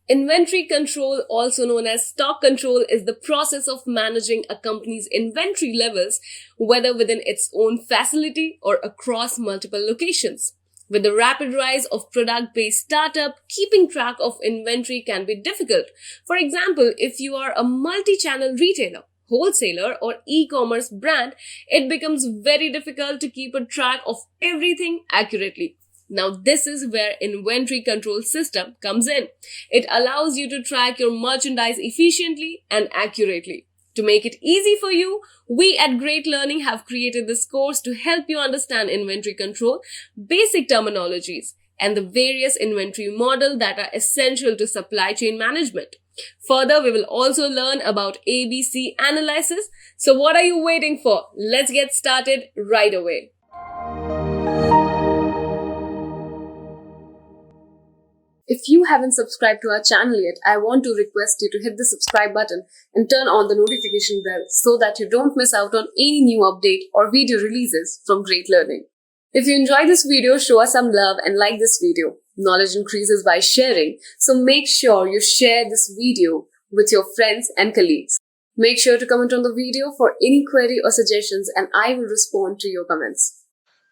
Inventory control, also known as stock control, is the process of managing a company's inventory levels, whether within its own facility or across multiple locations. With the rapid rise of product-based startup, keeping track of inventory can be difficult. For example, if you are a multi-channel retailer, wholesaler, or e-commerce brand, it becomes very difficult to keep a track of everything accurately. Now, this is where inventory control system comes in. It allows you to track your merchandise efficiently and accurately. To make it easy for you, we at Great Learning have created this course to help you understand inventory control, basic terminologies, and the various inventory models that are essential to supply chain management. Further, we will also learn about ABC analysis. So what are you waiting for? Let's get started right away. If you haven't subscribed to our channel yet, I want to request you to hit the subscribe button and turn on the notification bell so that you don't miss out on any new update or video releases from Great Learning. If you enjoy this video, show us some love and like this video. Knowledge increases by sharing, so make sure you share this video with your friends and colleagues. Make sure to comment on the video for any query or suggestions, and I will respond to your comments.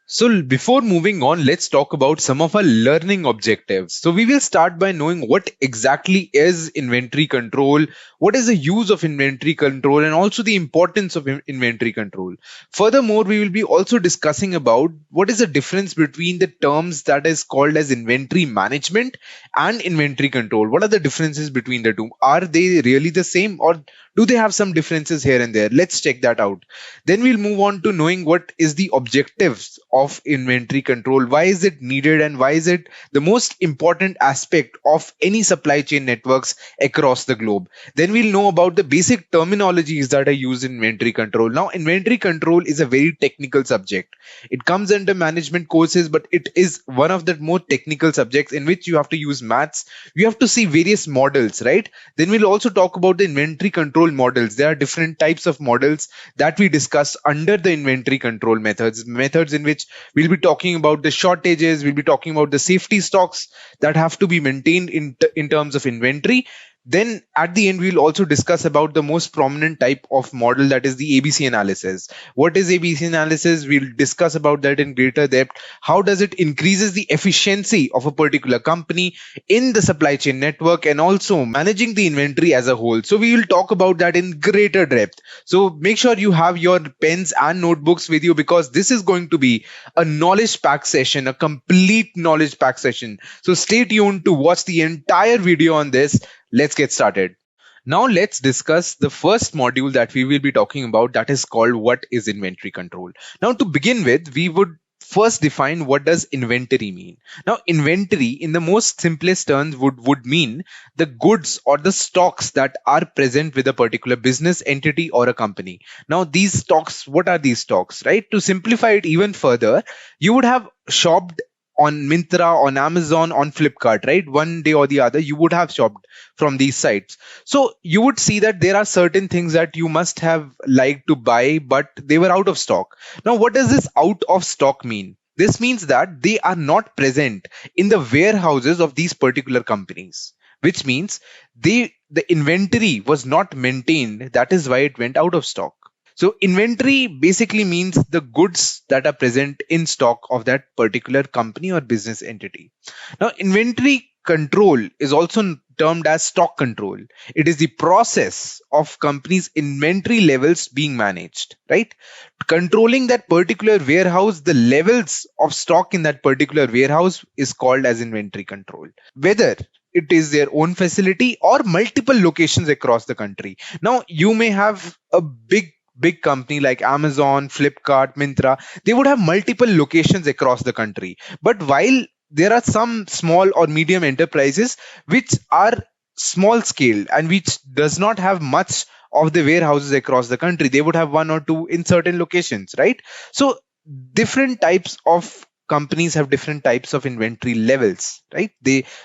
So before moving on, let's talk about some of our learning objectives. So we will start by knowing what exactly is inventory control, what is the use of inventory control, and also the importance of inventory control. Furthermore, we will be also discussing about what is the difference between the terms that is called as inventory management and inventory control. What are the differences between the two? Are they really the same, or do they have some differences here and there? Let's check that out. Then we'll move on to knowing what is the objectives of inventory control. Why is it needed, and why is it the most important aspect of any supply chain networks across the globe? Then we'll know about the basic terminologies that are used in inventory control. Now, inventory control is a very technical subject. It comes under management courses, but it is one of the more technical subjects in which you have to use maths. You have to see various models, right? Then we'll also talk about the inventory control models. There are different types of models that we discuss under the inventory control methods in which we'll be talking about the shortages, we'll be talking about the safety stocks that have to be maintained in terms of inventory. Then at the end, we'll also discuss about the most prominent type of model, that is the ABC analysis. What is ABC analysis? We'll discuss about that in greater depth. How does it increases the efficiency of a particular company in the supply chain network, and also managing the inventory as a whole. So we will talk about that in greater depth. So make sure you have your pens and notebooks with you, because this is going to be a knowledge pack session, a complete knowledge pack session. So stay tuned to watch the entire video on this. Let's get started. Now let's discuss the first module that we will be talking about, that is called what is inventory control. Now to begin with, we would first define what does inventory mean. Now inventory in the most simplest terms would mean the goods or the stocks that are present with a particular business entity or a company. Now these stocks, what are these stocks, right? To simplify it even further, you would have shopped on Myntra, on Amazon, on Flipkart, right? One day or the other, you would have shopped from these sites. So you would see that there are certain things that you must have liked to buy, but they were out of stock. Now, what does this out of stock mean? This means that they are not present in the warehouses of these particular companies, which means the inventory was not maintained. That is why it went out of stock. So inventory basically means the goods that are present in stock of that particular company or business entity. Now, inventory control is also termed as stock control. It is the process of companies' inventory levels being managed, right? Controlling that particular warehouse, the levels of stock in that particular warehouse is called as inventory control. Whether it is their own facility or multiple locations across the country. Now, you may have a big company like Amazon, Flipkart, Myntra. They would have multiple locations across the country. But while there are some small or medium enterprises which are small scale and which does not have much of the warehouses across the country, they would have one or two in certain locations, right? So different types of companies have different types of inventory levels, right?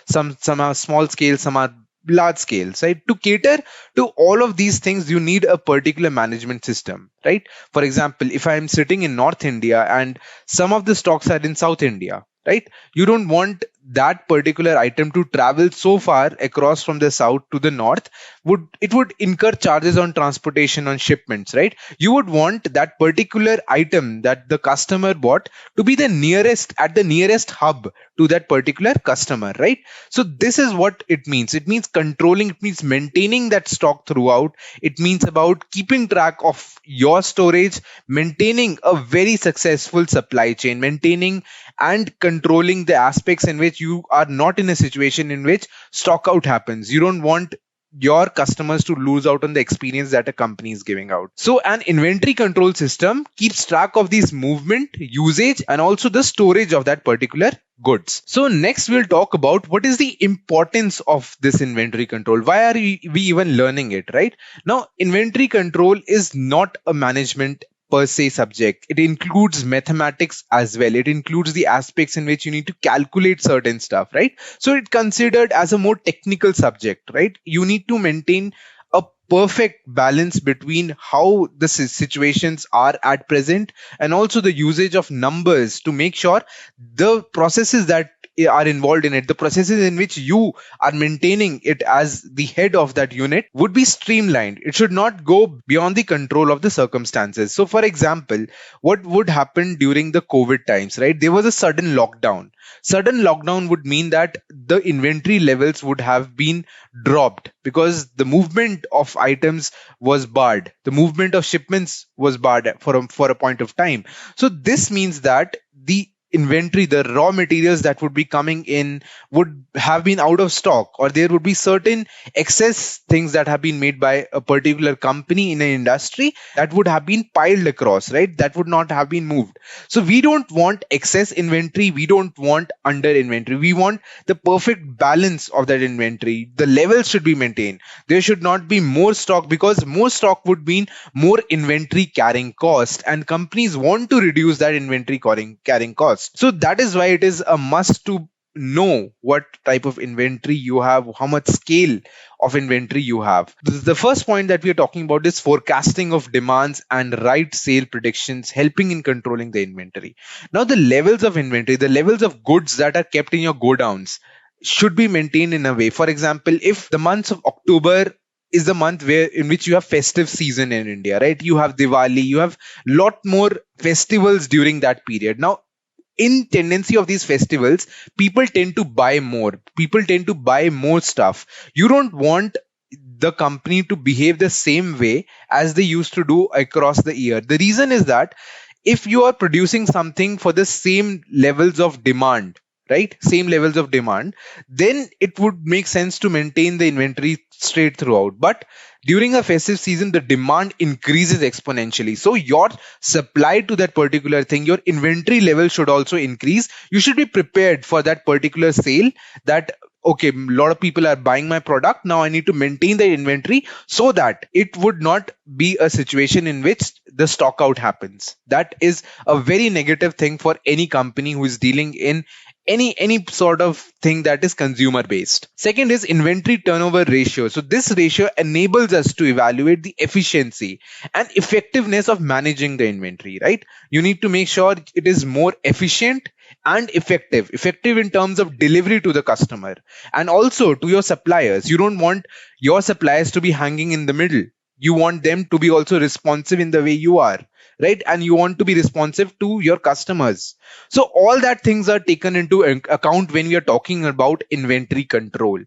Some are small scale, some are large scale, right? To cater to all of these things, you need a particular management system, right? For example, if I'm sitting in North India and some of the stocks are in South India, right? You don't want that particular item to travel so far across from the south to the north, would incur charges on transportation, on shipments, right? You would want that particular item that the customer bought to be the nearest, at the nearest hub to that particular customer, right? So this is what it means. It means controlling, it means maintaining that stock throughout. It means about keeping track of your storage, maintaining a very successful supply chain, maintaining and controlling the aspects in which you are not in a situation in which stock out happens. You don't want your customers to lose out on the experience that a company is giving out. So an inventory control system keeps track of these movement, usage, and also the storage of that particular goods. So next we'll talk about what is the importance of this inventory control. Why are we even learning it, right? Now, inventory control is not a management per se subject. It includes mathematics as well. It includes the aspects in which you need to calculate certain stuff, right? So it's considered as a more technical subject, right? You need to maintain a perfect balance between how the situations are at present and also the usage of numbers to make sure the processes that are involved in it, the processes in which you are maintaining it as the head of that unit, would be streamlined. It should not go beyond the control of the circumstances. So for example, what would happen during the COVID times, right? There was a sudden lockdown. Sudden lockdown would mean that the inventory levels would have been dropped because the movement of items was barred. The movement of shipments was barred for a point of time. So this means that the inventory, the raw materials that would be coming in would have been out of stock, or there would be certain excess things that have been made by a particular company in an industry that would have been piled across, right? That would not have been moved. So we don't want excess inventory. We don't want under inventory. We want the perfect balance of that inventory. The levels should be maintained. There should not be more stock, because more stock would mean more inventory carrying cost, and companies want to reduce that inventory carrying cost. So that is why it is a must to know what type of inventory you have, how much scale of inventory you have. The first point that we are talking about is forecasting of demands and right sale predictions, helping in controlling the inventory. Now, the levels of inventory, the levels of goods that are kept in your godowns should be maintained in a way. For example, if the months of October is the month in which you have festive season in India, right? You have Diwali, you have lot more festivals during that period. Now, in tendency of these festivals, people tend to buy more. People tend to buy more stuff. You don't want the company to behave the same way as they used to do across the year. The reason is that if you are producing something for the same levels of demand, right? Same levels of demand, then it would make sense to maintain the inventory straight throughout. But during a festive season, the demand increases exponentially. So your supply to that particular thing, your inventory level should also increase. You should be prepared for that particular sale, that okay, a lot of people are buying my product. Now I need to maintain the inventory so that it would not be a situation in which the stock out happens. That is a very negative thing for any company who is dealing in any sort of thing that is consumer based. Second is inventory turnover ratio. So this ratio enables us to evaluate the efficiency and effectiveness of managing the inventory, right? You need to make sure it is more efficient and effective in terms of delivery to the customer and also to your suppliers. You don't want your suppliers to be hanging in the middle. You want them to be also responsive in the way you are, right? And you want to be responsive to your customers. So all that things are taken into account when we are talking about inventory control.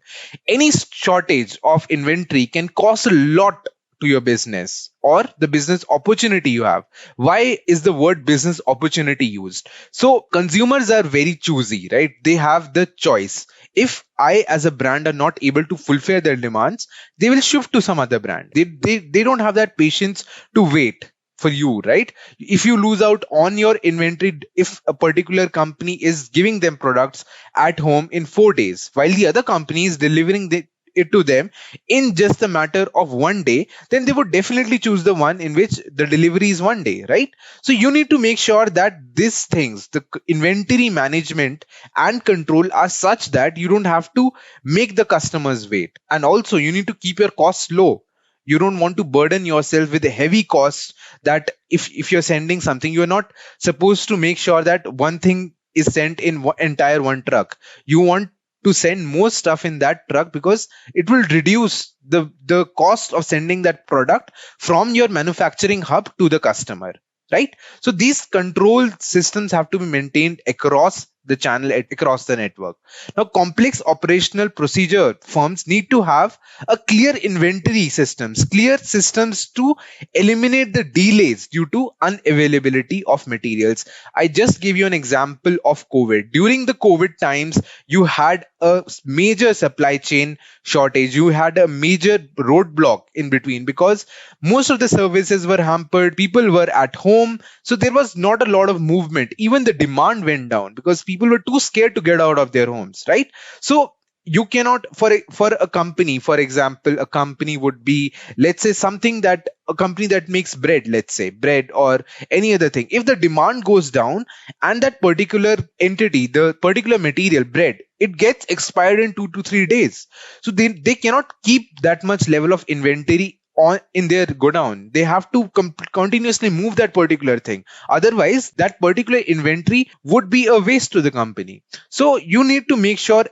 Any shortage of inventory can cost a lot to your business or the business opportunity you have. Why is the word business opportunity used? So consumers are very choosy, right? They have the choice. If I as a brand are not able to fulfill their demands, they will shift to some other brand. They don't have that patience to wait for you, right? If you lose out on your inventory, if a particular company is giving them products at home in 4 days, while the other company is delivering it to them in just a matter of 1 day, then they would definitely choose the one in which the delivery is 1 day, right? So you need to make sure that these things, the inventory management and control, are such that you don't have to make the customers wait. And also you need to keep your costs low. You don't want to burden yourself with heavy costs, that if you're sending something, you're not supposed to make sure that one thing is sent in entire one truck. You want to send more stuff in that truck because it will reduce the cost of sending that product from your manufacturing hub to the customer, right? So these control systems have to be maintained across the channel, across the network. Now, complex operational procedure firms need to have a clear inventory systems, clear systems to eliminate the delays due to unavailability of materials. I just give you an example of COVID. During the COVID times, you had a major supply chain shortage. You had a major roadblock in between because most of the services were hampered. People were at home. So there was not a lot of movement. Even the demand went down because people were too scared to get out of their homes, right? So you cannot, for a company, for example, a company would be, let's say, something that a company that makes bread, let's say bread or any other thing. If the demand goes down and that particular entity, the particular material bread, it gets expired in 2 to 3 days, so they cannot keep that much level of inventory on in their godown. They have to continuously move that particular thing. Otherwise, that particular inventory would be a waste to the company. So you need to make sure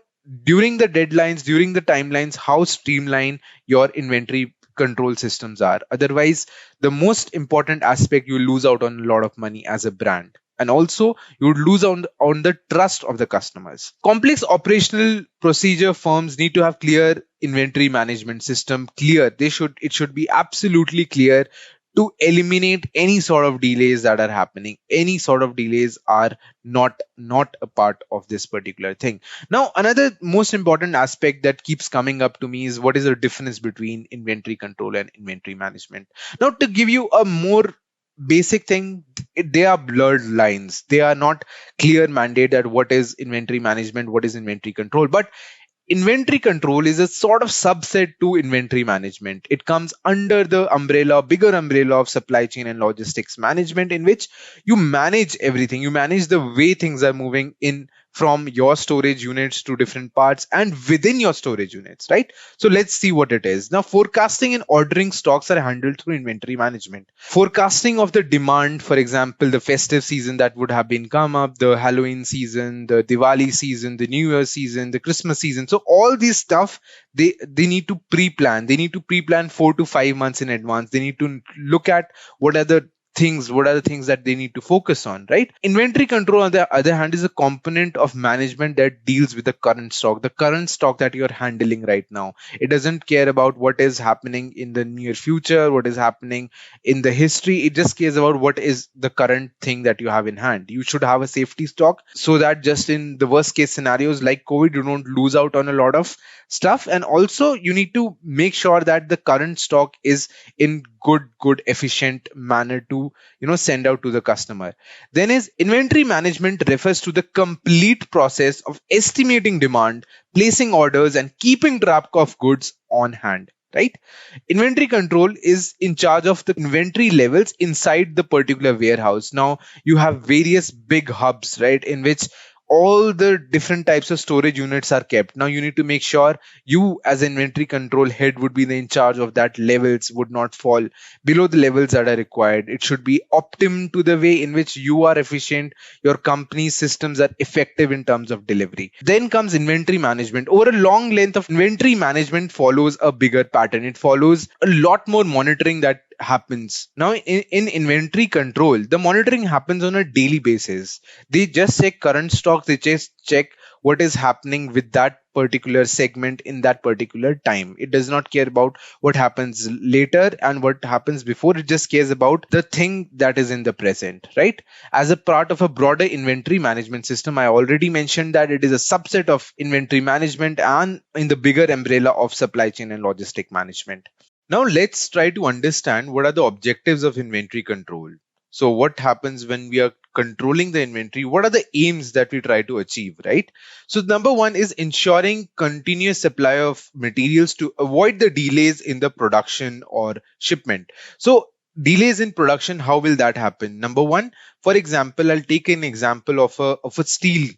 during the deadlines, during the timelines, how streamlined your inventory control systems are. Otherwise, the most important aspect, you lose out on a lot of money as a brand. And also, you would lose on the trust of the customers. Complex operational procedure firms need to have clear inventory management system. Clear. It should be absolutely clear to eliminate any sort of delays that are happening. Any sort of delays are not a part of this particular thing. Now, another most important aspect that keeps coming up to me is what is the difference between inventory control and inventory management. Now, to give you a more basic thing, they are blurred lines. They are not clear mandate that what is inventory management, what is inventory control. But inventory control is a sort of subset to inventory management. It comes under the umbrella, bigger umbrella of supply chain and logistics management, in which you manage everything. You manage the way things are moving in from your storage units to different parts and within your storage units, right? So let's see what it is. Now, forecasting and ordering stocks are handled through inventory management. Forecasting of the demand, for example, the festive season that would have been come up, the Halloween season, the Diwali season, the New Year season, the Christmas season. So all these stuff, they need to pre-plan. They need to pre-plan 4 to 5 months in advance. They need to look at what are the things that they need to focus on, right? Inventory control, on the other hand, is a component of management that deals with the current stock that you're handling right now. It doesn't care about what is happening in the near future, what is happening in the history. It just cares about what is the current thing that you have in hand. You should have a safety stock so that just in the worst case scenarios like COVID, you don't lose out on a lot of stuff. And also, you need to make sure that the current stock is in good efficient manner to send out to the customer. Then is inventory management refers to the complete process of estimating demand, placing orders, and keeping track of goods on hand, right? Inventory control is in charge of the inventory levels inside the particular warehouse. Now, you have various big hubs, right, in which all the different types of storage units are kept. Now you need to make sure you as inventory control head would be in charge of that. Levels would not fall below the levels that are required. It should be optimum to the way in which you are efficient, your company's systems are effective in terms of delivery. Then comes inventory management. Over a long length of inventory management follows a bigger pattern. It follows a lot more monitoring that happens. Now in inventory control, the monitoring happens on a daily basis. They just check current stocks, they just check what is happening with that particular segment in that particular time. It does not care about what happens later and what happens before. It just cares about the thing that is in the present, right? As a part of a broader inventory management system, I already mentioned that it is a subset of inventory management and in the bigger umbrella of supply chain and logistic management. Now let's try to understand what are the objectives of inventory control. So what happens when we are controlling the inventory? What are the aims that we try to achieve, right? So number one is ensuring continuous supply of materials to avoid the delays in the production or shipment. So delays in production, how will that happen? Number one, for example, I'll take an example of a steel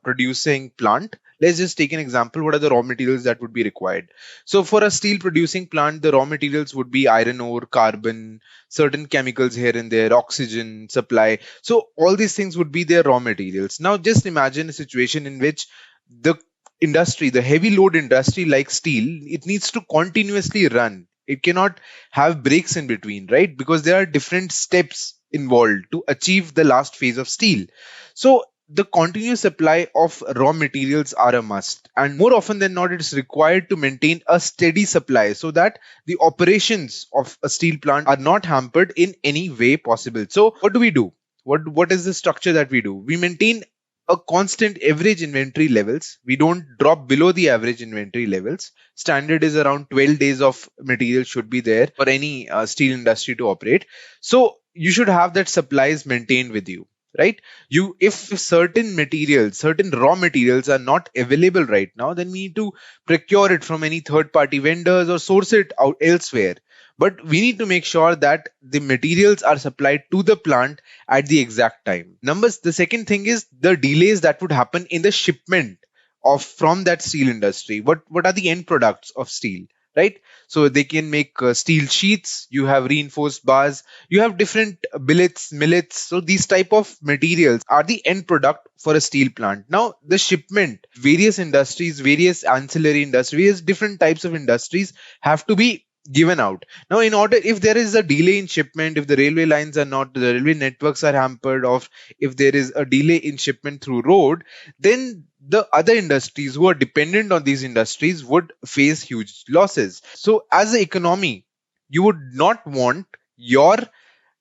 producing plant. Let's just take an example. What are the raw materials that would be required? So for a steel producing plant, the raw materials would be iron ore, carbon, certain chemicals here and there, oxygen supply. So all these things would be their raw materials. Now just imagine a situation in which the industry, the heavy load industry like steel, it needs to continuously run. It cannot have breaks in between, right? Because there are different steps involved to achieve the last phase of steel. So the continuous supply of raw materials are a must, and more often than not, it's required to maintain a steady supply so that the operations of a steel plant are not hampered in any way possible. So what do we do? What is the structure that we do? We maintain a constant average inventory levels. We don't drop below the average inventory levels. Standard is around 12 days of material should be there for any steel industry to operate. So you should have that supplies maintained with you, right? You, if certain materials, certain raw materials are not available right now, then we need to procure it from any third party vendors or source it out elsewhere. But we need to make sure that the materials are supplied to the plant at the exact time. Numbers, the second thing is the delays that would happen in the shipment of from that steel industry. What are the end products of steel, right? So they can make steel sheets, you have reinforced bars, you have different billets, millets. So these type of materials are the end product for a steel plant. Now the shipment, various industries, various ancillary industries, various different types of industries have to be given out. Now in order, if there is a delay in shipment, if the railway lines are not, the railway networks are hampered, of if there is a delay in shipment through road, then the other industries who are dependent on these industries would face huge losses. So as an economy, you would not want your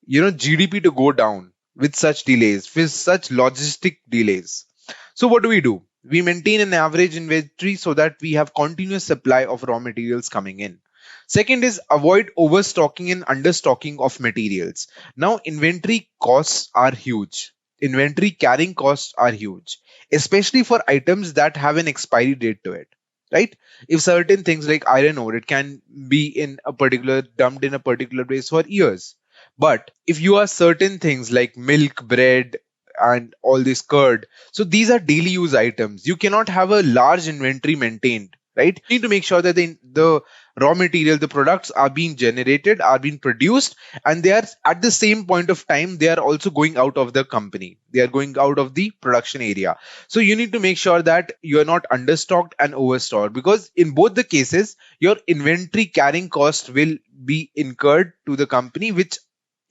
GDP to go down with such delays, with such logistic delays. So what do? We maintain an average inventory so that we have continuous supply of raw materials coming in. Second is avoid overstocking and understocking of materials. Now inventory costs are huge. Inventory carrying costs are huge, especially for items that have an expiry date to it, right? If certain things like iron ore, it can be in a particular, dumped in a particular place for years. But if you are certain things like milk, bread, and all this curd, so these are daily use items. You cannot have a large inventory maintained, right? You need to make sure that the raw material, the products are being generated, are being produced, and they are at the same point of time, they are also going out of the company. They are going out of the production area. So you need to make sure that you are not understocked and overstocked, because in both the cases, your inventory carrying cost will be incurred to the company, which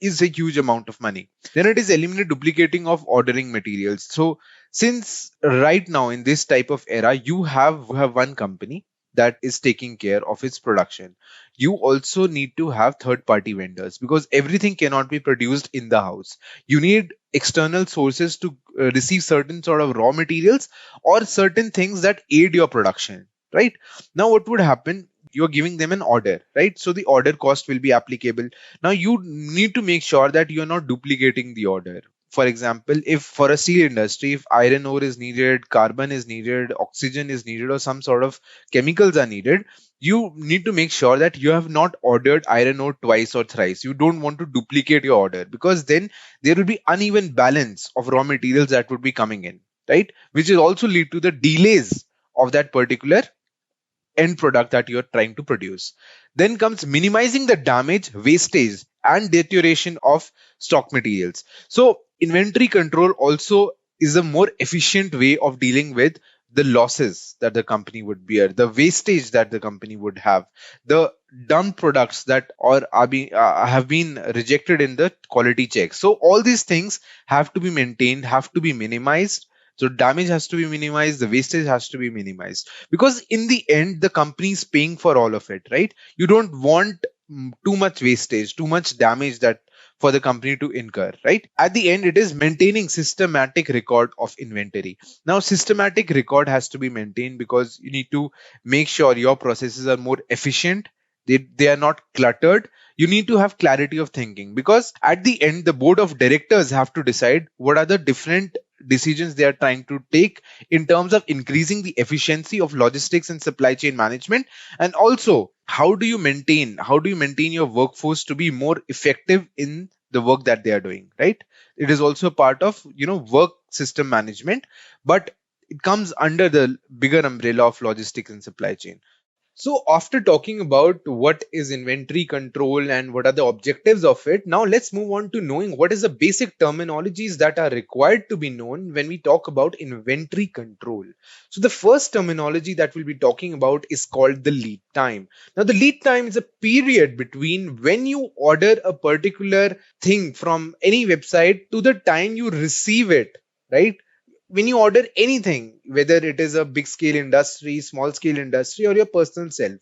is a huge amount of money. Then it is eliminate duplicating of ordering materials. So since right now in this type of era, you have one company that is taking care of its production, you also need to have third party vendors, because everything cannot be produced in the house. You need external sources to receive certain sort of raw materials or certain things that aid your production, right? Now what would happen, you're giving them an order, right? So the order cost will be applicable. Now you need to make sure that you're not duplicating the order. For example, if for a steel industry, if iron ore is needed, carbon is needed, oxygen is needed, or some sort of chemicals are needed, you need to make sure that you have not ordered iron ore twice or thrice. You don't want to duplicate your order, because then there will be uneven balance of raw materials that would be coming in, right? Which will also lead to the delays of that particular end product that you're trying to produce. Then comes minimizing the damage, wastage, and deterioration of stock materials. So, inventory control also is a more efficient way of dealing with the losses that the company would bear, the wastage that the company would have, the dumped products that are being have been rejected in the quality check. So all these things have to be maintained, have to be minimized. So damage has to be minimized, the wastage has to be minimized, because in the end, the company is paying for all of it, right? You don't want too much wastage, too much damage that for the company to incur, right? At the end, it is maintaining systematic record of inventory. Now, systematic record has to be maintained because you need to make sure your processes are more efficient. They are not cluttered. You need to have clarity of thinking, because at the end, the board of directors have to decide what are the different decisions they are trying to take in terms of increasing the efficiency of logistics and supply chain management, and also how do you maintain your workforce to be more effective in the work that they are doing, right? It is also part of work system management, but it comes under the bigger umbrella of logistics and supply chain. So, after talking about what is inventory control and what are the objectives of it, now let's move on to knowing what is the basic terminologies that are required to be known when we talk about inventory control. So, the first terminology that we'll be talking about is called the lead time. Now, the lead time is a period between when you order a particular thing from any website to the time you receive it, right? When you order anything, whether it is a big scale industry, small scale industry, or your personal self,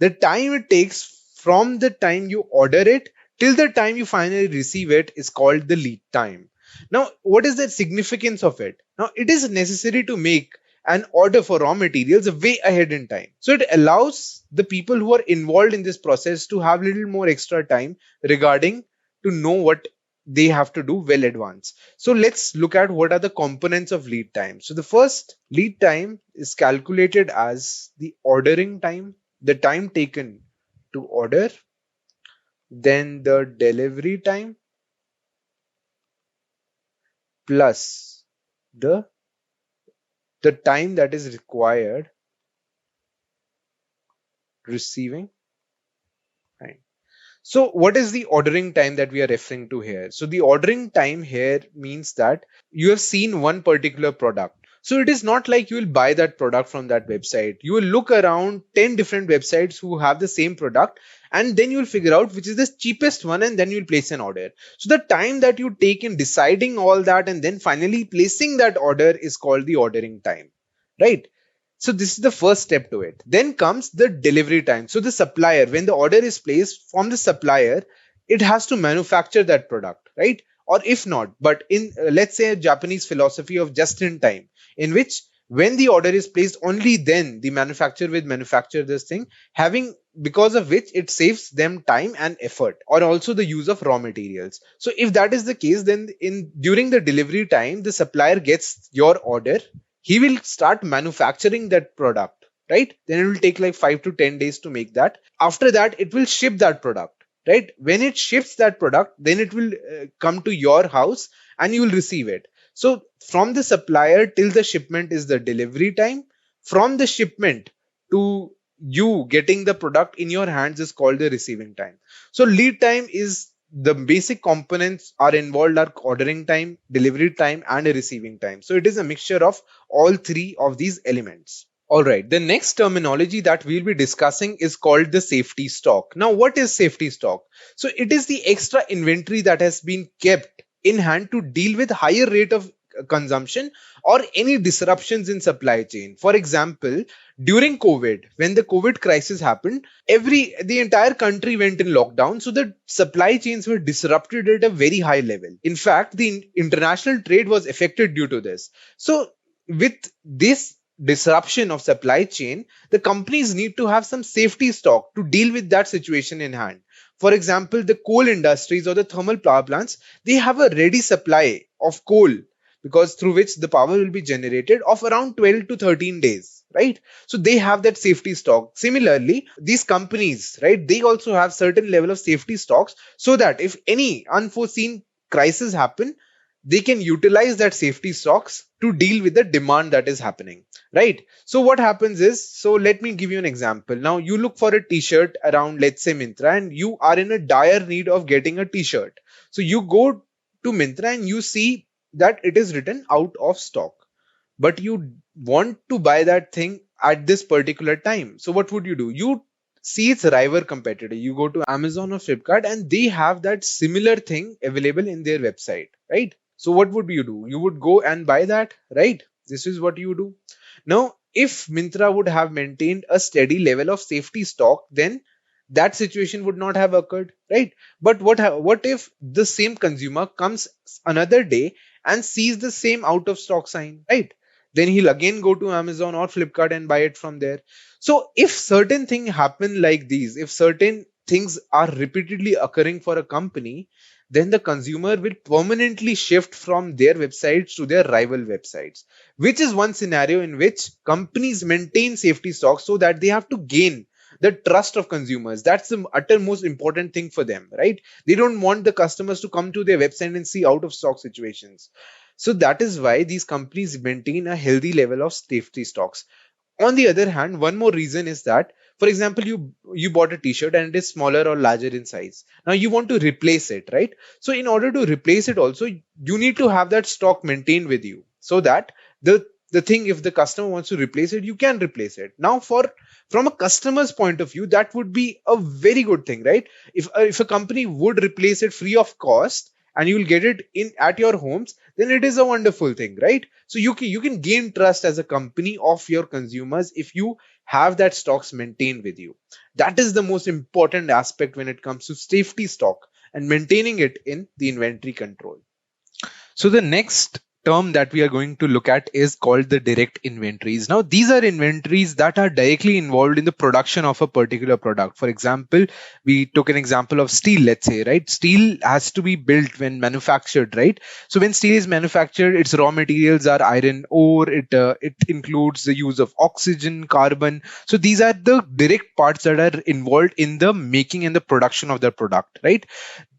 the time it takes from the time you order it till the time you finally receive it is called the lead time. Now, what is the significance of it? Now, it is necessary to make an order for raw materials way ahead in time. So it allows the people who are involved in this process to have little more extra time regarding to know what they have to do well advanced. So let's look at what are the components of lead time. So the first lead time is calculated as the ordering time, the time taken to order, then the delivery time plus the the time that is required receiving time. So what is the ordering time that we are referring to here? So the ordering time here means that you have seen one particular product. So it is not like you will buy that product from that website. You will look around 10 different websites who have the same product, and then you will figure out which is the cheapest one, and then you will place an order. So the time that you take in deciding all that and then finally placing that order is called the ordering time, right? So this is the first step to it. Then comes the delivery time. So the supplier, when the order is placed from the supplier, it has to manufacture that product, right? Or if not, but in let's say a Japanese philosophy of just in time, in which when the order is placed, only then the manufacturer will manufacture this thing, having because of which it saves them time and effort, or also the use of raw materials. So if that is the case, then in during the delivery time, the supplier gets your order, he will start manufacturing that product, right? Then it will take like 5 to 10 days to make that. After that, it will ship that product, right? When it ships that product, then it will come to your house and you will receive it. So from the supplier till the shipment is the delivery time. From the shipment to you getting the product in your hands is called the receiving time. So lead time is the basic components are involved are ordering time, delivery time, and a receiving time. So it is a mixture of all three of these elements. All right, the next terminology that we'll be discussing is called the safety stock. Now, what is safety stock? So it is the extra inventory that has been kept in hand to deal with higher rate of consumption or any disruptions in supply chain. For example, during COVID, when the COVID crisis happened, the entire country went in lockdown, so the supply chains were disrupted at a very high level. In fact, the international trade was affected due to this. So with this disruption of supply chain, the companies need to have some safety stock to deal with that situation in hand. For example, the coal industries or the thermal power plants, they have a ready supply of coal, because through which the power will be generated, of around 12 to 13 days, right? So they have that safety stock. Similarly, these companies, right, they also have certain level of safety stocks, so that if any unforeseen crisis happen, they can utilize that safety stocks to deal with the demand that is happening, right? So what happens is, so let me give you an example. Now you look for a t-shirt around, let's say, Myntra, and you are in a dire need of getting a t-shirt. So you go to Myntra and you see that it is written out of stock, but you want to buy that thing at this particular time. So what would you do? You see its rival competitor, you go to Amazon or Flipkart, and they have that similar thing available in their website, right? So what would you do? You would go and buy that, right? This is what you do. Now, if Myntra would have maintained a steady level of safety stock, then that situation would not have occurred, right? But what if the same consumer comes another day and sees the same out of stock sign, right? Then he'll again go to Amazon or Flipkart and buy it from there. So if certain things happen like these, if certain things are repeatedly occurring for a company, then the consumer will permanently shift from their websites to their rival websites, which is one scenario in which companies maintain safety stocks so that they have to gain the trust of consumers. That's the uttermost important thing for them, right? They don't want the customers to come to their website and see out of stock situations. So that is why these companies maintain a healthy level of safety stocks. On the other hand, one more reason is that, for example, you bought a t-shirt and it is smaller or larger in size. Now you want to replace it, right? So in order to replace it also, you need to have that stock maintained with you, so that the thing, if the customer wants to replace it, you can replace it. Now, from a customer's point of view, that would be a very good thing, right? If a company would replace it free of cost and you will get it in at your homes, then it is a wonderful thing, right? So you can gain trust as a company of your consumers if you have that stocks maintained with you. That is the most important aspect when it comes to safety stock and maintaining it in the inventory control. So the next term that we are going to look at is called the direct inventories. Now, these are inventories that are directly involved in the production of a particular product. For example, we took an example of steel, let's say, right? Steel has to be built when manufactured, right? So when steel is manufactured, its raw materials are iron ore. It includes the use of oxygen, carbon. So these are the direct parts that are involved in the making and the production of the product, right?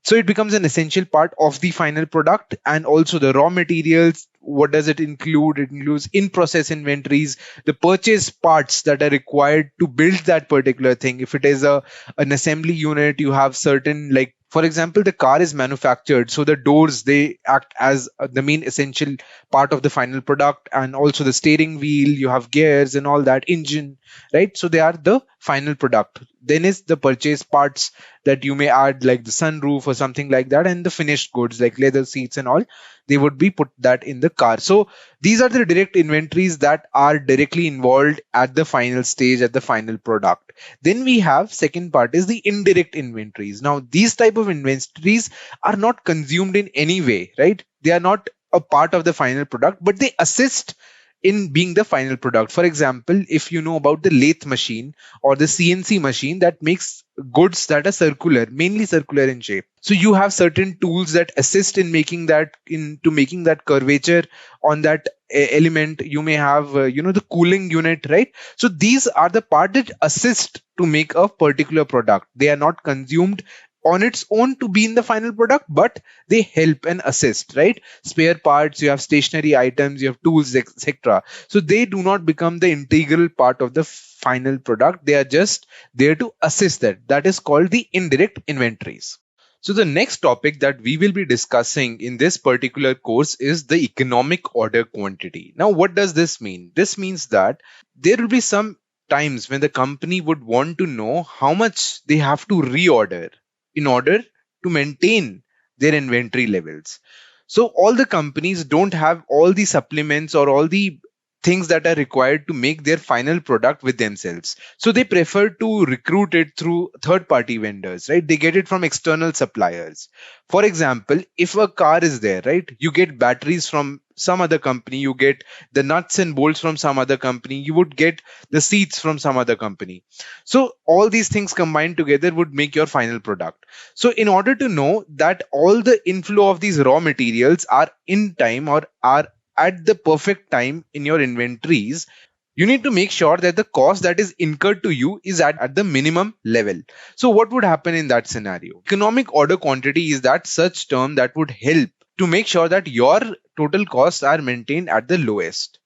So it becomes an essential part of the final product. And also the raw materials, what does it include? It includes in process inventories, the purchase parts that are required to build that particular thing. If it is an assembly unit, you have certain, like, for example, the car is manufactured, so the doors, they act as the main essential part of the final product. And also the steering wheel, you have gears and all that, engine, right? So they are the final product. Then is the purchase parts that you may add, like the sunroof or something like that, and the finished goods like leather seats and all, they would be put that in the car. So these are the direct inventories that are directly involved at the final stage, at the final product. Then we have second part is the indirect inventories. Now these type of inventories are not consumed in any way, right? They are not a part of the final product, but they assist in being the final product. For example, if you know about the lathe machine or the CNC machine that makes goods that are circular, mainly circular in shape. So you have certain tools that assist in making that, into making that curvature on that element. You may have, the cooling unit, right? So these are the part that assist to make a particular product. They are not consumed on its own to be in the final product, but they help and assist, right? Spare parts, you have stationary items, you have tools, etc. So they do not become the integral part of the final product. They are just there to assist that. That is called the indirect inventories. So the next topic that we will be discussing in this particular course is the economic order quantity. Now, what does this mean? This means that there will be some times when the company would want to know how much they have to reorder in order to maintain their inventory levels. So all the companies don't have all the supplements or all the things that are required to make their final product with themselves. So they prefer to recruit it through third party vendors, right? They get it from external suppliers. For example, if a car is there, right, you get batteries from some other company, you get the nuts and bolts from some other company, you would get the seats from some other company. So all these things combined together would make your final product. So in order to know that all the inflow of these raw materials are in time or are at the perfect time in your inventories, you need to make sure that the cost that is incurred to you is at the minimum level. So what would happen in that scenario? Economic order quantity is that such term that would help to make sure that your total costs are maintained at the lowest.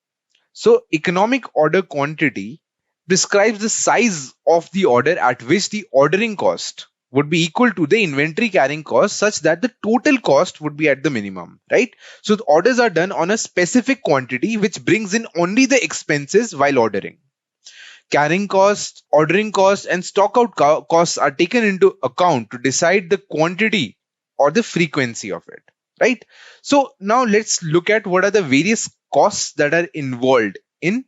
So economic order quantity describes the size of the order at which the ordering cost would be equal to the inventory carrying cost, such that the total cost would be at the minimum, right? So the orders are done on a specific quantity which brings in only the expenses while ordering. Carrying costs, ordering costs, and stock out costs are taken into account to decide the quantity or the frequency of it, right? So now let's look at what are the various costs that are involved in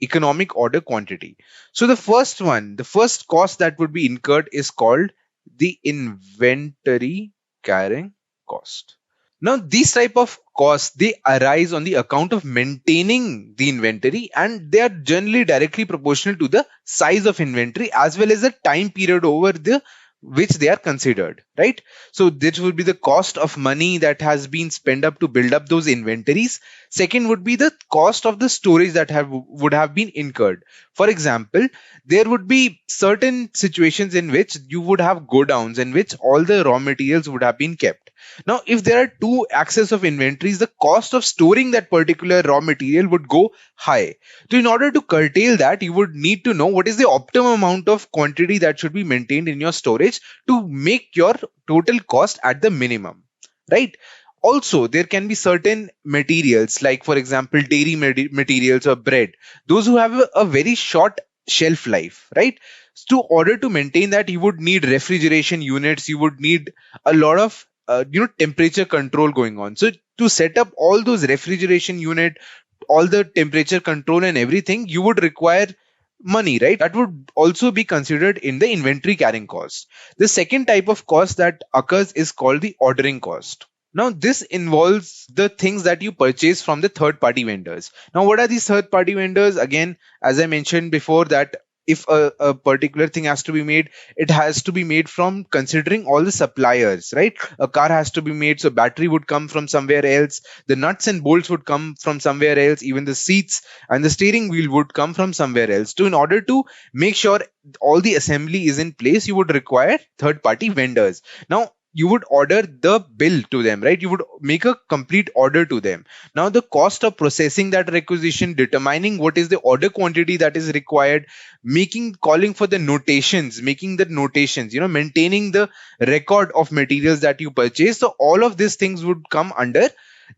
economic order quantity. So the first cost that would be incurred is called the inventory carrying cost. Now, these type of costs, they arise on the account of maintaining the inventory, and they are generally directly proportional to the size of inventory as well as the time period over the which they are considered. right? So this would be the cost of money that has been spent up to build up those inventories. Second would be the cost of the storage that have would have been incurred. For example, there would be certain situations in which you would have go downs in which all the raw materials would have been kept. Now, if there are two axes of inventories, the cost of storing that particular raw material would go high. So, in order to curtail that, you would need to know what is the optimum amount of quantity that should be maintained in your storage to make your total cost at the minimum, right? Also, there can be certain materials, like for example, dairy materials or bread, those who have a very short shelf life, right? So, to order to maintain that, you would need refrigeration units, you would need a lot of temperature control going on. So to set up all those refrigeration unit, all the temperature control and everything, you would require money, right? That would also be considered in the inventory carrying cost. The second type of cost that occurs is called the ordering cost. Now, this involves the things that you purchase from the third party vendors. Now, what are these third party vendors? Again, as I mentioned before, that if a particular thing has to be made, it has to be made from considering all the suppliers, right? A car has to be made, so battery would come from somewhere else, the nuts and bolts would come from somewhere else, even the seats and the steering wheel would come from somewhere else. So, in order to make sure all the assembly is in place, you would require third party vendors. Now, you would order the bill to them, right? You would make a complete order to them. Now, the cost of processing that requisition, determining what is the order quantity that is required, calling for the notations, making the notations, maintaining the record of materials that you purchase. So all of these things would come under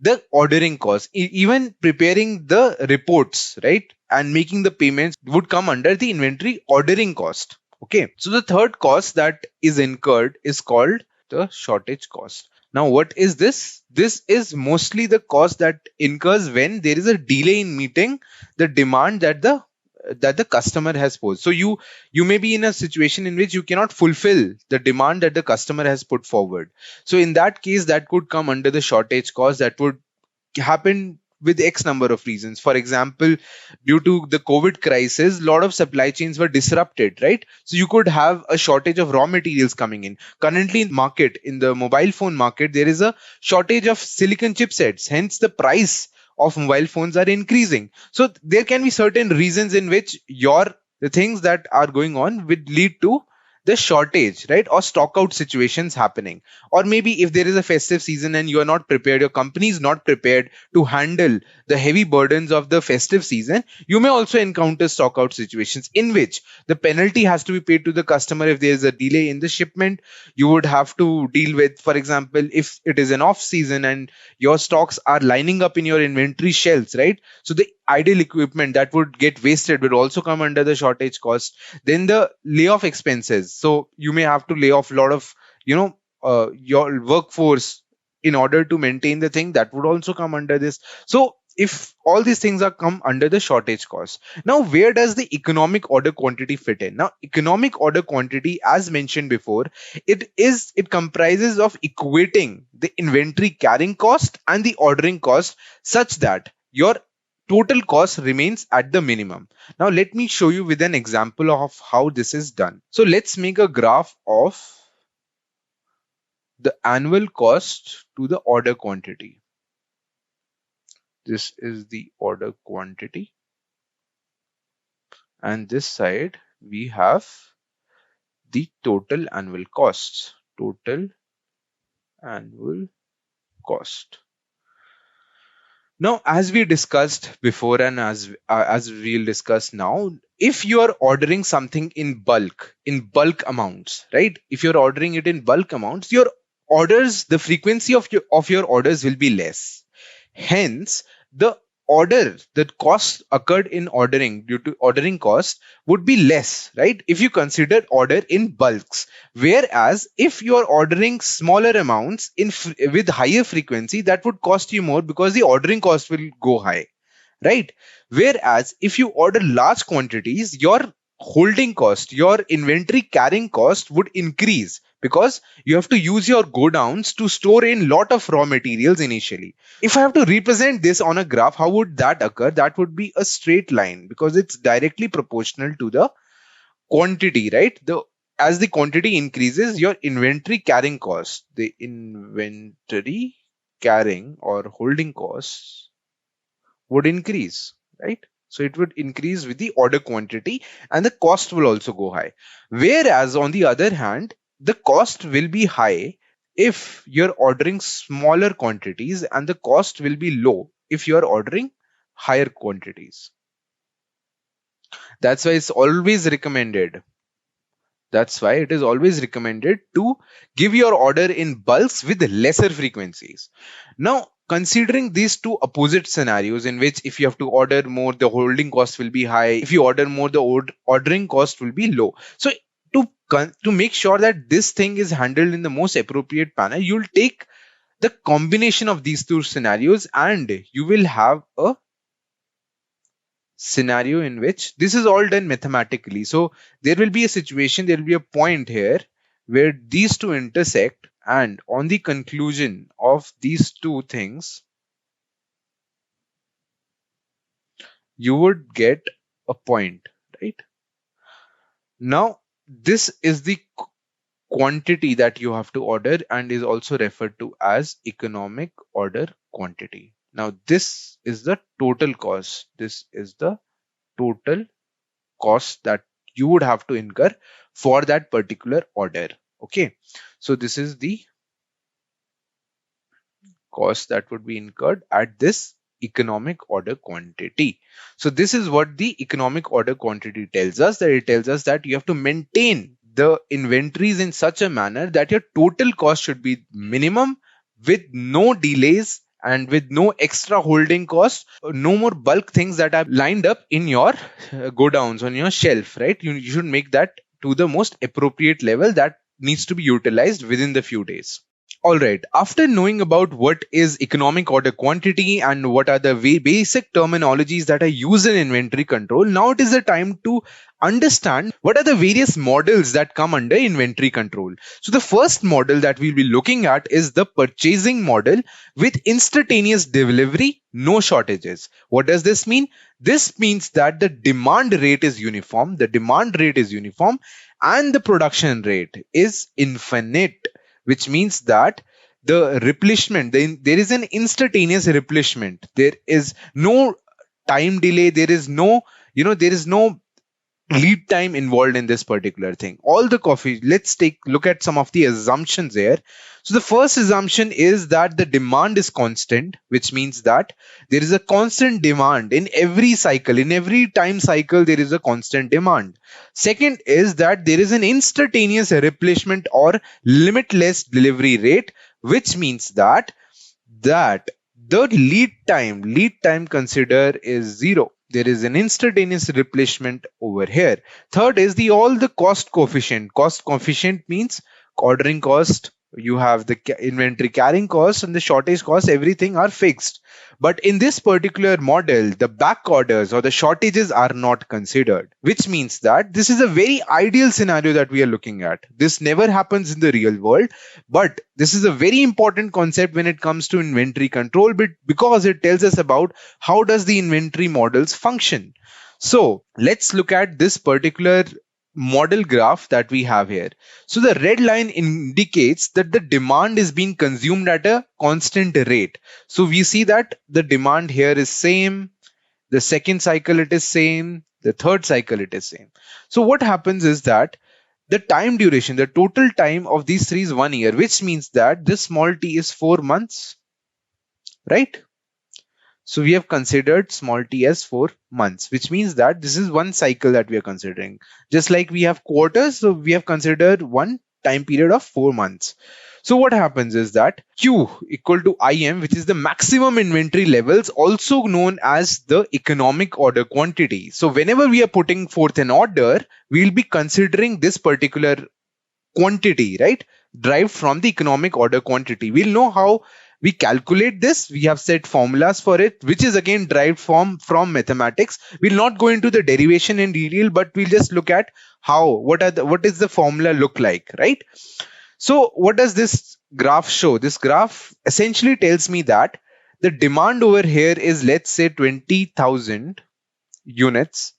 the ordering cost. Even preparing the reports, right, and making the payments would come under the inventory ordering cost. Okay, so the third cost that is incurred is called the shortage cost. Now, what is this? This is mostly the cost that incurs when there is a delay in meeting the demand that the customer has posed. So you may be in a situation in which you cannot fulfill the demand that the customer has put forward. So in that case, that could come under the shortage cost. That would happen with X number of reasons. For example, due to the COVID crisis, a lot of supply chains were disrupted, right? So you could have a shortage of raw materials coming in. Currently in market, in the mobile phone market, there is a shortage of silicon chipsets. Hence, the price of mobile phones are increasing. So there can be certain reasons in which the things that are going on would lead to the shortage, right? Or stock out situations happening. Or maybe if there is a festive season and you are not prepared, your company is not prepared to handle the heavy burdens of the festive season, you may also encounter stock out situations in which the penalty has to be paid to the customer if there is a delay in the shipment. You would have to deal with, for example, if it is an off season and your stocks are lining up in your inventory shelves, right? So the idle equipment that would get wasted would also come under the shortage cost. Then the layoff expenses. So you may have to lay off a lot of, your workforce in order to maintain the thing, that would also come under this. So if all these things are come under the shortage cost. Now, where does the economic order quantity fit in? Now, economic order quantity, as mentioned before, it comprises of equating the inventory carrying cost and the ordering cost such that your total cost remains at the minimum. Now, let me show you with an example of how this is done. So let's make a graph of the annual cost to the order quantity. This is the order quantity. And this side, we have the total annual costs. Total annual cost. Now, as we discussed before and as we'll discuss now, if you are ordering something in bulk amounts, right? If you're ordering it in bulk amounts, your orders, the frequency of your orders will be less. Hence, the cost occurred in ordering due to ordering cost would be less, right? If you consider order in bulks. Whereas if you are ordering smaller amounts with higher frequency, that would cost you more because the ordering cost will go high, right? Whereas if you order large quantities, your holding cost, your inventory carrying cost would increase because you have to use your godowns to store in lot of raw materials initially. If I have to represent this on a graph, how would that occur? That would be a straight line because it's directly proportional to the quantity, right? The as the quantity increases, your inventory carrying cost, the inventory carrying or holding costs would increase, right? So it would increase with the order quantity and the cost will also go high. Whereas on the other hand, the cost will be high if you're ordering smaller quantities and the cost will be low if you're ordering higher quantities. That's why it's always recommended. That's why it is always recommended to give your order in bulks with lesser frequencies. Now, considering these two opposite scenarios in which if you have to order more, the holding cost will be high. If you order more, the ordering cost will be low. So to make sure that this thing is handled in the most appropriate manner, you'll take the combination of these two scenarios and you will have a scenario in which this is all done mathematically. So there will be a situation, there will be a point here where these two intersect, and on the conclusion of these two things, you would get a point, right? Now, this is the quantity that you have to order and is also referred to as economic order quantity. Now, this is the total cost. This is the total cost that you would have to incur for that particular order. Okay, so this is the cost that would be incurred at this economic order quantity. So this is what the economic order quantity tells us, that it tells us that you have to maintain the inventories in such a manner that your total cost should be minimum, with no delays and with no extra holding costs, no more bulk things that are lined up in your go downs on your shelf, right? You should make that to the most appropriate level that needs to be utilized within the few days. All right. After knowing about what is economic order quantity and what are the basic terminologies that are used in inventory control, now it is the time to understand what are the various models that come under inventory control. So the first model that we'll be looking at is the purchasing model with instantaneous delivery, no shortages. What does this mean? This means that the demand rate is uniform, and the production rate is infinite, which means that the replenishment, there is an instantaneous replenishment. There is no time delay. There is no lead time involved in this particular thing. All the coffee, let's take look at some of the assumptions here. So the first assumption is that the demand is constant, which means that there is a constant demand in every cycle. In every time cycle, there is a constant demand. Second is that there is an instantaneous replenishment or limitless delivery rate, which means that the lead time consider is zero. There is an instantaneous replenishment over here. Third is the all the cost coefficient. Cost coefficient means ordering cost, you have the inventory carrying cost and the shortage cost, everything are fixed. But in this particular model, the back orders or the shortages are not considered, which means that this is a very ideal scenario that we are looking at. This never happens in the real world, but this is a very important concept when it comes to inventory control, because it tells us about how does the inventory models function. So let's look at this particular model graph that we have here. So the red line indicates that the demand is being consumed at a constant rate. So we see that the demand here is same, the second cycle it is same, the third cycle it is same. So what happens is that the time duration, the total time of these three is 1 year, which means that this small t is 4 months, right? So we have considered small t as 4 months, which means that this is one cycle that we are considering. Just like we have quarters, so we have considered one time period of 4 months. So what happens is that Q equal to IM, which is the maximum inventory levels, also known as the economic order quantity. So whenever we are putting forth an order, we'll be considering this particular quantity, right? Derived from the economic order quantity. We'll know how we calculate this. We have set formulas for it, which is again derived from mathematics. We'll not go into the derivation in detail, but we'll just look at what is the formula look like, right? So what does this graph show? This graph essentially tells me that the demand over here is, let's say, 20,000 units,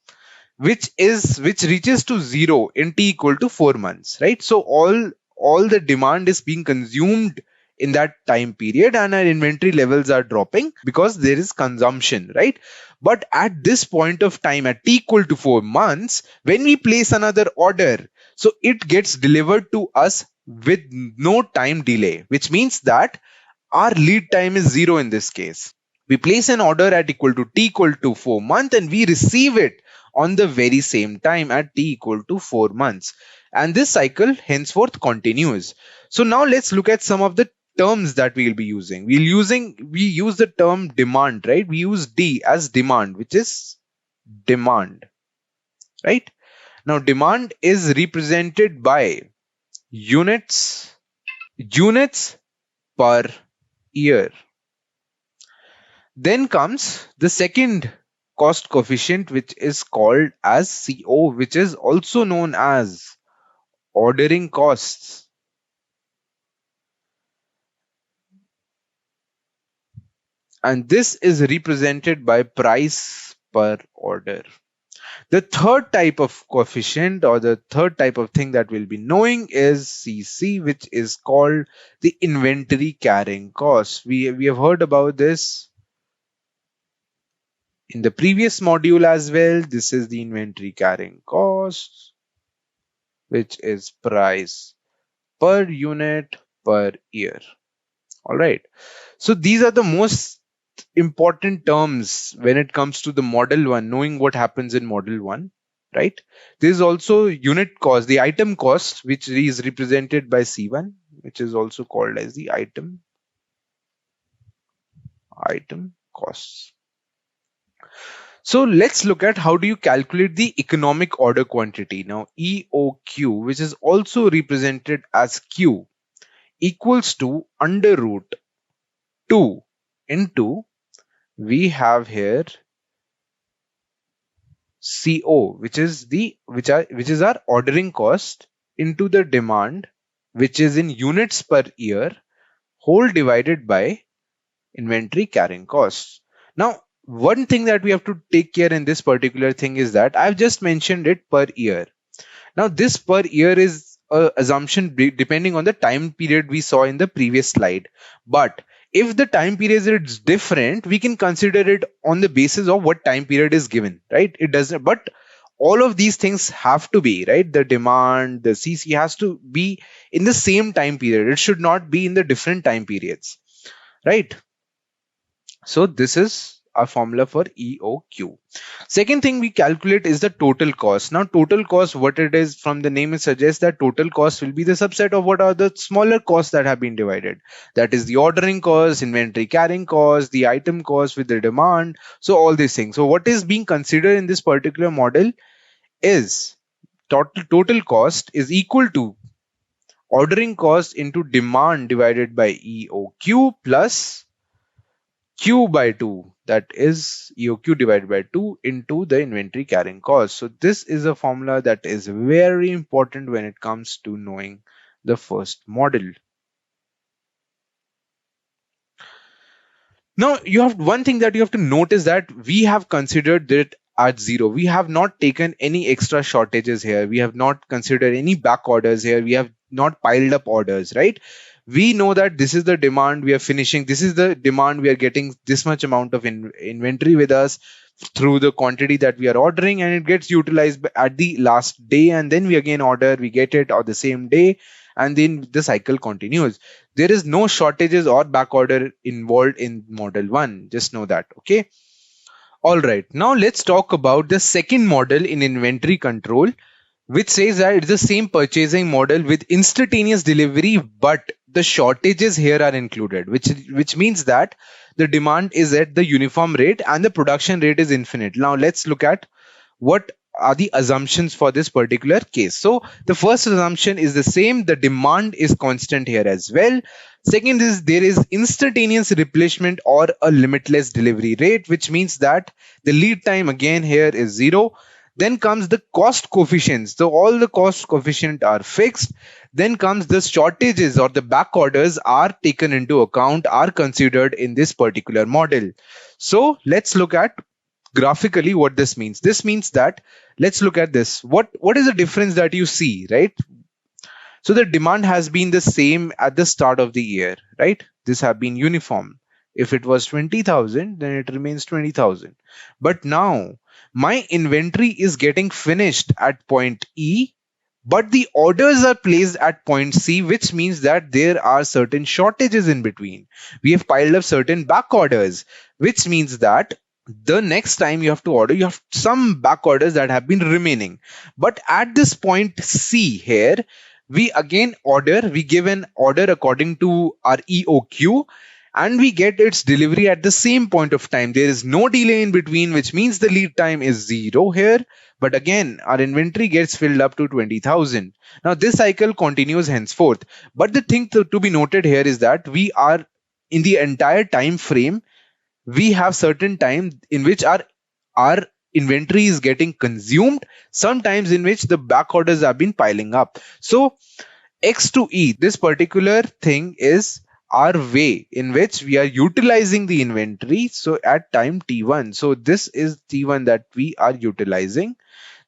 which reaches to zero in t equal to 4 months, right? So all the demand is being consumed in that time period, and our inventory levels are dropping because there is consumption, right? But at this point of time, at t equal to 4 months, when we place another order, so it gets delivered to us with no time delay, which means that our lead time is zero in this case. We place an order at equal to t equal to 4 months, and we receive it on the very same time at t equal to 4 months. And this cycle henceforth continues. So now let's look at some of the terms that we'll be using. We use the term demand, right? We use D as demand, which is demand, right? Now demand is represented by units per year. Then comes the second cost coefficient, which is called as CO, which is also known as ordering costs. And this is represented by price per order. The third type of coefficient, or the third type of thing that we'll be knowing, is CC, which is called the inventory carrying cost. We have heard about this in the previous module as well. This is the inventory carrying cost, which is price per unit per year. All right. So these are the most important terms when it comes to the model one, knowing what happens in model one, right? There is also unit cost, the item cost, which is represented by C1, which is also called as the item costs. So let's look at how do you calculate the economic order quantity. Now EOQ, which is also represented as Q, equals to under root 2 into, we have here CO, which is our ordering cost, into the demand, which is in units per year, whole divided by inventory carrying costs. Now, one thing that we have to take care in this particular thing is that I've just mentioned it per year. Now, this per year is a assumption depending on the time period we saw in the previous slide. But if the time period is different, we can consider it on the basis of what time period is given, right? It doesn't, but all of these things have to be, right? The demand, the CC has to be in the same time period. It should not be in the different time periods, right? So this is our formula for EOQ. Second thing we calculate is the total cost. Now total cost, what it is, from the name it suggests that total cost will be the subset of what are the smaller costs that have been divided. That is the ordering cost, inventory carrying cost, the item cost with the demand. So all these things. So what is being considered in this particular model is total cost is equal to ordering cost into demand divided by EOQ plus Q by 2, that is EOQ divided by 2 into the inventory carrying cost. So this is a formula that is very important when it comes to knowing the first model. Now you have one thing that you have to notice, that we have considered it at zero. We have not taken any extra shortages here. We have not considered any back orders here. We have not piled up orders, right? We know that this is the demand we are finishing. This is the demand we are getting this much amount of inventory with us through the quantity that we are ordering, and it gets utilized at the last day, and then we again order, we get it on the same day, and then the cycle continues. There is no shortages or back order involved in model 1. Just know that. Okay. All right. Now let's talk about the second model in inventory control, which says that it's the same purchasing model with instantaneous delivery, but the shortages here are included, which means that the demand is at the uniform rate and the production rate is infinite. Now let's look at what are the assumptions for this particular case. So the first assumption is the same, the demand is constant here as well. Second is there is instantaneous replenishment or a limitless delivery rate, which means that the lead time again here is 0. Then comes the cost coefficients. So all the cost coefficients are fixed. Then comes the shortages or the back orders are taken into account, are considered in this particular model. So let's look at graphically what this means. This means that, let's look at this. What is the difference that you see, right? So the demand has been the same at the start of the year, right? This have been uniform. If it was 20,000, then it remains 20,000. But now my inventory is getting finished at point E, but the orders are placed at point C, which means that there are certain shortages in between. We have piled up certain back orders, which means that the next time you have to order, you have some back orders that have been remaining. But at this point C here, we give an order according to our EOQ, and we get its delivery at the same point of time. There is no delay in between, which means the lead time is 0 here. But again, our inventory gets filled up to 20,000. Now this cycle continues henceforth. But the thing to be noted here is that we are in the entire time frame, we have certain time in which our inventory is getting consumed, sometimes in which the back orders have been piling up. So X to E, this particular thing is our way in which we are utilizing the inventory. So at time T1, so this is T1 that we are utilizing.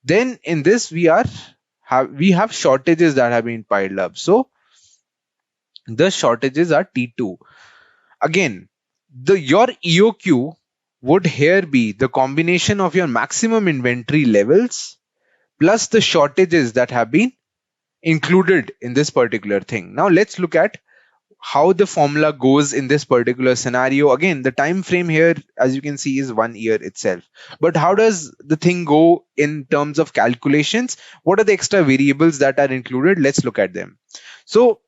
Then in this we have shortages that have been piled up. So the shortages are T2. Again, your EOQ would here be the combination of your maximum inventory levels plus the shortages that have been included in this particular thing. Now let's look at how the formula goes in this particular scenario. Again, the time frame here, as you can see, is 1 year itself. But how does the thing go in terms of calculations? What are the extra variables that are included? Let's look at them. So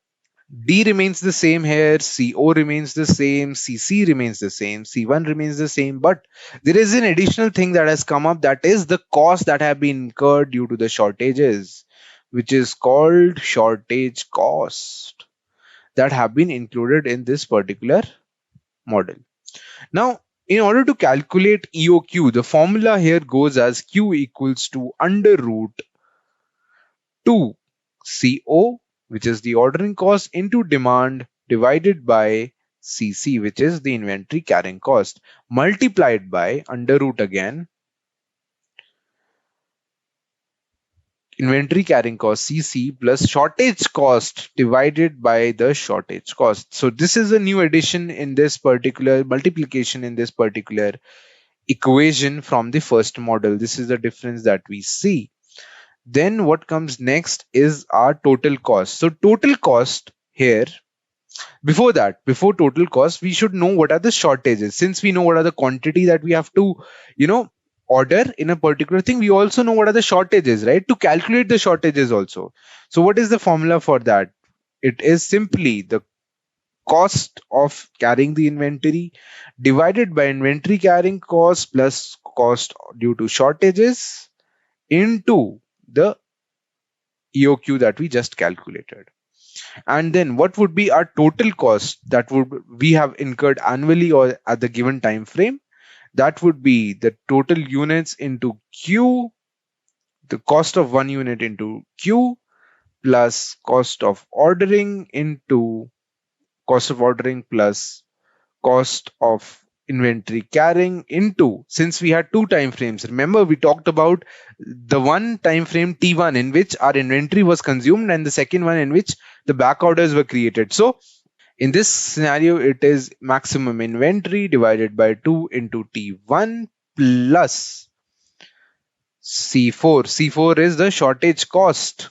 D remains the same here, CO remains the same, CC remains the same, C1 remains the same, but there is an additional thing that has come up, that is the cost that have been incurred due to the shortages, which is called shortage cost, that have been included in this particular model. Now, in order to calculate EOQ, the formula here goes as Q equals to under root 2 CO, which is the ordering cost, into demand divided by CC, which is the inventory carrying cost, multiplied by under root again inventory carrying cost CC plus shortage cost divided by the shortage cost. So this is a new addition in this particular multiplication in this particular equation from the first model. This is the difference that we see. Then what comes next is our total cost. So total cost here, before that, before total cost, we should know what are the shortages. Since we know what are the quantity that we have to, order in a particular thing, we also know what are the shortages, right? To calculate the shortages also. So what is the formula for that? It is simply the cost of carrying the inventory divided by inventory carrying cost plus cost due to shortages into the EOQ that we just calculated. And then what would be our total cost that would we have incurred annually or at the given time frame? That would be the total units into Q, the cost of one unit into Q, plus cost of ordering into cost of ordering plus cost of inventory carrying into, since we had two time frames, remember we talked about the one time frame T1 in which our inventory was consumed and the second one in which the back orders were created. So in this scenario, it is maximum inventory divided by 2 into T1 plus C4. C4 is the shortage cost,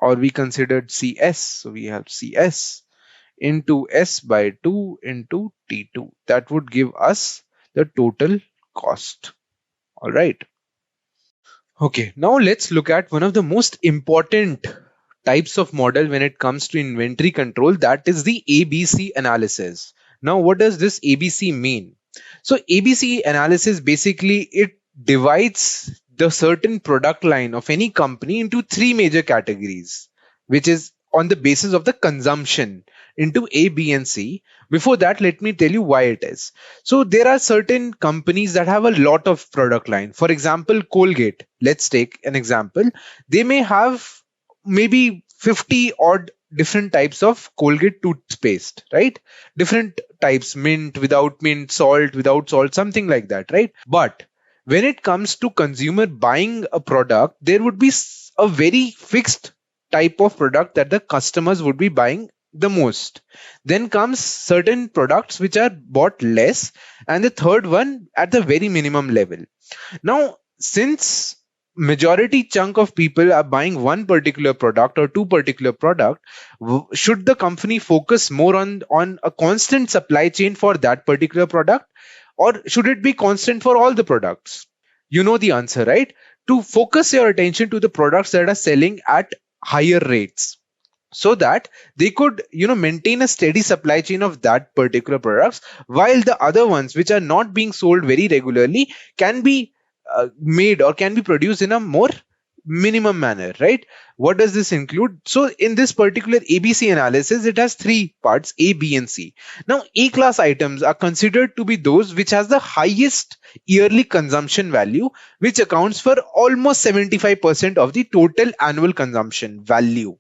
or we considered CS. So we have CS into S by 2 into T2. That would give us the total cost. All right. Okay, now let's look at one of the most important types of model when it comes to inventory control, that is the ABC analysis. Now, what does this ABC mean? So ABC analysis, basically it divides the certain product line of any company into three major categories, which is on the basis of the consumption into A, B, and C. Before that, let me tell you why it is. So there are certain companies that have a lot of product line. For example, Colgate, let's take an example. They may have maybe 50 odd different types of Colgate toothpaste, right? Different types: mint, without mint, salt, without salt, something like that, right? But when it comes to consumer buying a product, there would be a very fixed type of product that the customers would be buying the most. Then comes certain products which are bought less, and the third one at the very minimum level. Now, since majority chunk of people are buying one particular product or two particular product, should the company focus more on a constant supply chain for that particular product, or should it be constant for all the products? You know the answer, right? To focus your attention to the products that are selling at higher rates, so that they could maintain a steady supply chain of that particular products, while the other ones which are not being sold very regularly can be made or can be produced in a more minimum manner, right? What does this include? So in this particular ABC analysis, it has three parts: A, B, and C. Now, A class items are considered to be those which has the highest yearly consumption value, which accounts for almost 75% of the total annual consumption value.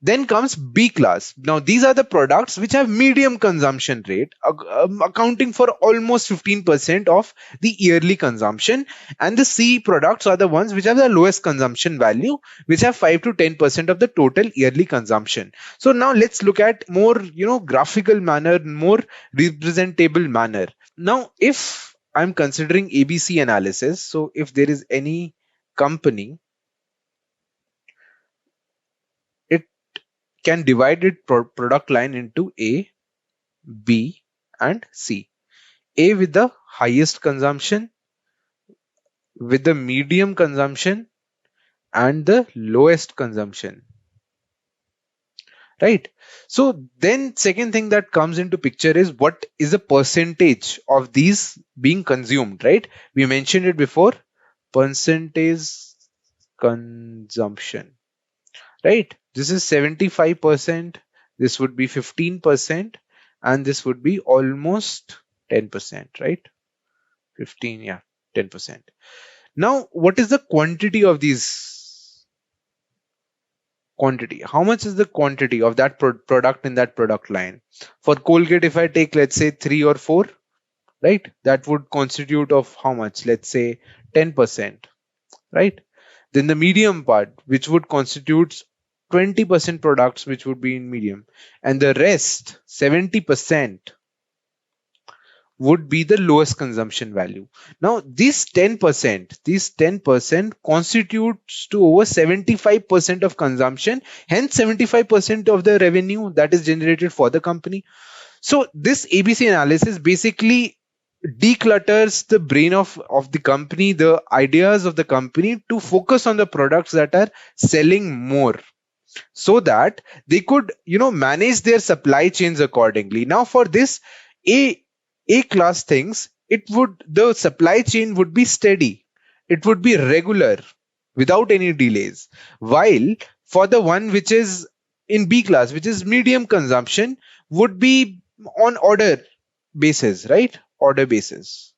Then comes B class. Now, these are the products which have medium consumption rate, accounting for almost 15% of the yearly consumption. And the C products are the ones which have the lowest consumption value, which have 5 to 10% of the total yearly consumption. So now let's look at more, graphical manner, more representable manner. Now, if I'm considering ABC analysis, so if there is any company, it can divide its product line into A, B, and C. A with the highest consumption, with the medium consumption, and the lowest consumption. Right? So then second thing that comes into picture is what is the percentage of these being consumed, right? We mentioned it before, percentage consumption, right? This is 75%, this would be 15%, and this would be almost 10%, right? 15, yeah, 10%. Now, what is the quantity of these? Quantity. How much is the quantity of that product in that product line? For Colgate, if I take, let's say, 3 or 4, right? That would constitute of how much? Let's say 10%, right? Then the medium part, which would constitute 20% products, which would be in medium, and the rest 70% would be the lowest consumption value. Now, this 10% constitutes to over 75% of consumption, hence 75% of the revenue that is generated for the company. So this ABC analysis basically declutters the brain of the company, the ideas of the company, to focus on the products that are selling more, so that they could manage their supply chains accordingly. Now, for this a class things, the supply chain would be steady, it would be regular without any delays, while for the one which is in B class, which is medium consumption, would be on order basis, right? Order basis.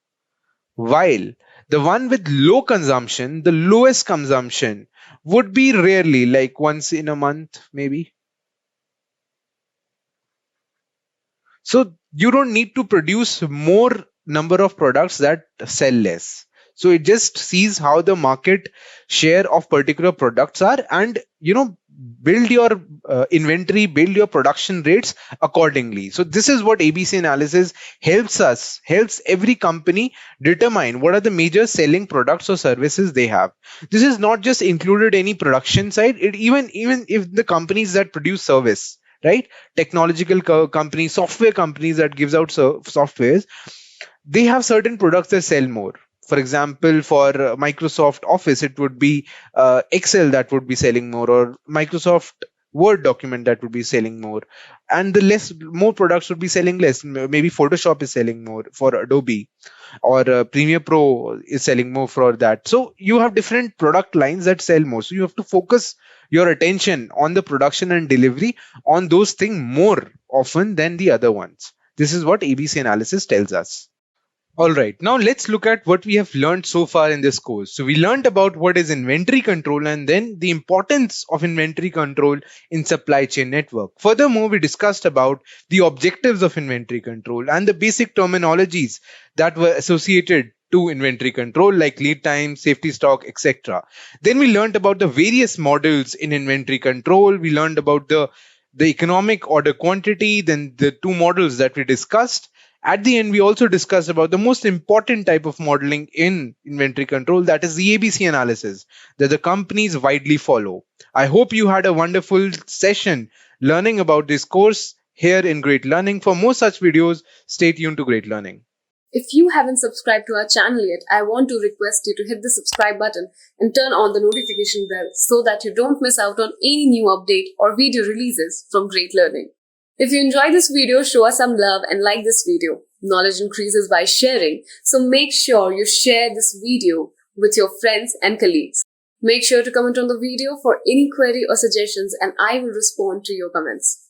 While the one with low consumption, the lowest consumption, would be rarely, like once in a month, maybe. So you don't need to produce more number of products that sell less. So it just sees how the market share of particular products are, and build your inventory, build your production rates accordingly. So this is what ABC analysis helps every company determine what are the major selling products or services they have. This is not just included any production side, it even if the companies that produce service, right? Technological companies, software companies that gives out softwares, they have certain products that sell more. For example, for Microsoft Office, it would be Excel that would be selling more, or Microsoft Word document that would be selling more, and the more products would be selling less. Maybe Photoshop is selling more for Adobe, or Premiere Pro is selling more for that. So you have different product lines that sell more. So you have to focus your attention on the production and delivery on those things more often than the other ones. This is what ABC analysis tells us. All right, now let's look at what we have learned so far in this course. So, we learned about what is inventory control and then the importance of inventory control in supply chain network. Furthermore, we discussed about the objectives of inventory control and the basic terminologies that were associated to inventory control, like lead time, safety stock, etc. Then we learned about the various models in inventory control. We learned about the economic order quantity, then the two models that we discussed. At the end, we also discussed about the most important type of modeling in inventory control, that is the ABC analysis that the companies widely follow. I hope you had a wonderful session learning about this course here in Great Learning. For more such videos, stay tuned to Great Learning. If you haven't subscribed to our channel yet, I want to request you to hit the subscribe button and turn on the notification bell so that you don't miss out on any new update or video releases from Great Learning. If you enjoyed this video, show us some love and like this video. Knowledge increases by sharing, so make sure you share this video with your friends and colleagues. Make sure to comment on the video for any query or suggestions and I will respond to your comments.